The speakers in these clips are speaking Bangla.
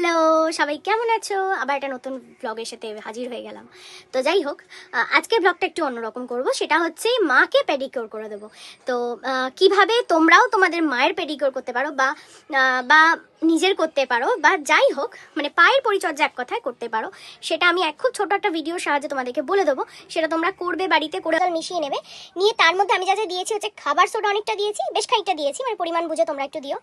হ্যালো, সবাই কেমন আছো? আবার একটা নতুন ব্লগের সাথে হাজির হয়ে গেলাম। তো যাই হোক, আজকের ব্লগটা একটু অন্যরকম করব। সেটা হচ্ছে মাকে পেডিকিউর করে দেবো। তো কিভাবে তোমরাও তোমাদের মায়ের পেডিকিউর করতে পারো বা নিজের করতে পারো, বা যাই হোক মানে পায়ের পরিচর্যা এক কথায় করতে পারো, সেটা আমি খুব ছোট একটা ভিডিওর সাহায্যে তোমাদেরকে বলে দেবো। সেটা তোমরা করবে, বাড়িতে করে মিশিয়ে নেবে। নিয়ে তার মধ্যে আমি যা যা দিয়েছি হচ্ছে খাবার সোডা অনেকটা দিয়েছি, বেশ খানিকটা দিয়েছি, মানে পরিমাণ বুঝে তোমরা একটু দিও।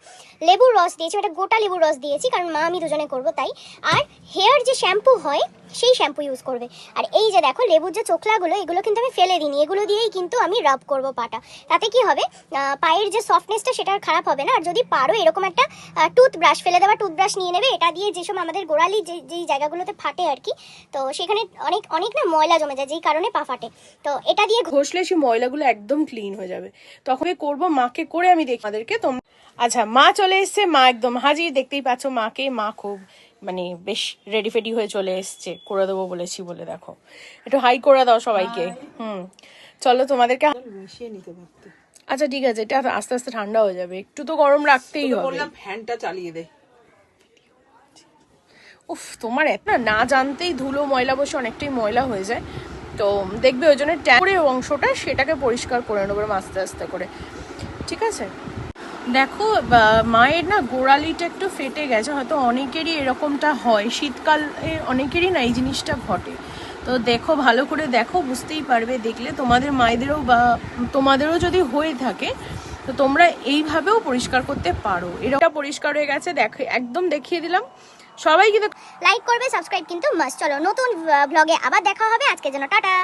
লেবুর রস দিয়েছি, ওটা গোটা লেবুর রস দিয়েছি, কারণ মা আমি দুজনে করবো তাই। আর হেয়ার যে শ্যাম্পু হয় সেই শ্যাম্পু ইউজ করবে। আর এই যে দেখো লেবুর যে চোখলাগুলো, এগুলো কিন্তু আমি ফেলে দিইনি, এগুলো দিয়েই কিন্তু আমি রাব করব পাটা। তাতে কি হবে, পায়ের যে সফটনেসটা সেটা আর খারাপ হবে না। আর যদি পারো এরকম একটা টুথব্রাশ, ফেলে দেওয়া টুথব্রাশ নিয়ে নেবে। এটা দিয়ে যেসব আমাদের গোড়ালি যেই জায়গাগুলোতে ফাটে আর কি, তো সেখানে অনেক অনেক না ময়লা জমে যায়, যেই কারণে পা ফাটে। তো এটা দিয়ে ঘষলে সেই ময়লাগুলো একদম ক্লিন হয়ে যাবে। তখন করব, মাকে করে আমি দেখি আমাদেরকে। তোমরা আচ্ছা, মা চলে এসছে, মা একদম হাজির, দেখতেই পাচ্ছ মাকে। মা খুব মানে বেশ রেডি ফেডি হয়ে চলে এসছে, করে দেবো বলেছি বলে। দেখো, একটু হাই করে দাও সবাইকে। চলো তোমাদেরকে মিশিয়ে নিতে পারতে। আচ্ছা ঠিক আছে, এটা আস্তে আস্তে ঠান্ডা হয়ে যাবে, একটু তো গরম রাখতেই হবে। বললাম ফ্যানটা চালিয়ে দে। উফ, তোমার এত না জানতেই ধুলো ময়লা বসে অনেকটাই ময়লা হয়ে যায়। তো দেখবে ওই জন্য ট্যাপের অংশটা সেটাকে পরিষ্কার করে নেবো আস্তে আস্তে করে, ঠিক আছে? দেখো, মায়ের না গোড়ালিটা একটু ফেটে গেছে, হয়তো অনেকেরই এরকমটা হয়, শীতকালে অনেকেরই না এই জিনিসটা ঘটে। তো দেখো, ভালো করে দেখো, বুঝতেই পারবে দেখলে। তোমাদের মায়েদেরও বা তোমাদেরও যদি হয়ে থাকে, তো তোমরা এইভাবেও পরিষ্কার করতে পারো। এটা পরিষ্কার হয়ে গেছে, দেখো একদম দেখিয়ে দিলাম। সবাই কিন্তু লাইক করবে, সাবস্ক্রাইব কিন্তু মাস্ট। চলো নতুন ব্লগে আবার দেখা হবে, আজকের জন্য টাটা।